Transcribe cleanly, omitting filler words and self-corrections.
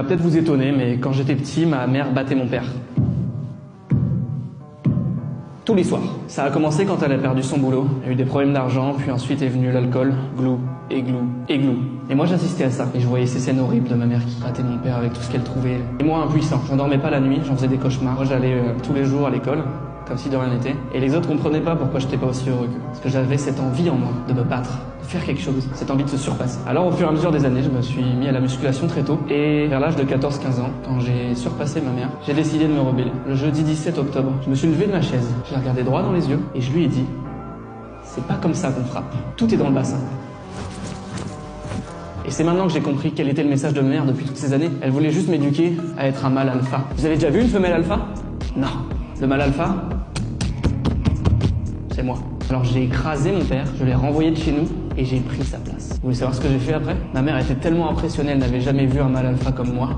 Ça va peut-être vous étonner, mais quand j'étais petit, ma mère battait mon père. Tous les soirs. Ça a commencé quand elle a perdu son boulot. Elle a eu des problèmes d'argent, puis ensuite est venu l'alcool. Glou, et glou, et glou. Et moi j'assistais à ça. Et je voyais ces scènes horribles de ma mère qui battait mon père avec tout ce qu'elle trouvait. Et moi impuissant. J'en dormais pas la nuit, j'en faisais des cauchemars. Moi j'allais tous les jours à l'école, comme si de rien n'était. Et les autres comprenaient pas pourquoi j'étais pas aussi heureux qu'eux. Parce que j'avais cette envie en moi de me battre, de faire quelque chose, cette envie de se surpasser. Alors au fur et à mesure des années, je me suis mis à la musculation très tôt. Et vers l'âge de 14-15 ans, quand j'ai surpassé ma mère, j'ai décidé de me rebeller. Le jeudi 17 octobre, je me suis levé de ma chaise, je l'ai regardé droit dans les yeux et je lui ai dit « C'est pas comme ça qu'on frappe, tout est dans le bassin ». Et c'est maintenant que j'ai compris quel était le message de ma mère depuis toutes ces années. Elle voulait juste m'éduquer à être un mâle alpha. Vous avez déjà vu une femelle alpha? Non. Le mâle alpha, c'est moi. Alors j'ai écrasé mon père, je l'ai renvoyé de chez nous et j'ai pris sa place. Vous voulez savoir ce que j'ai fait après? Ma mère était tellement impressionnée, elle n'avait jamais vu un mâle alpha comme moi.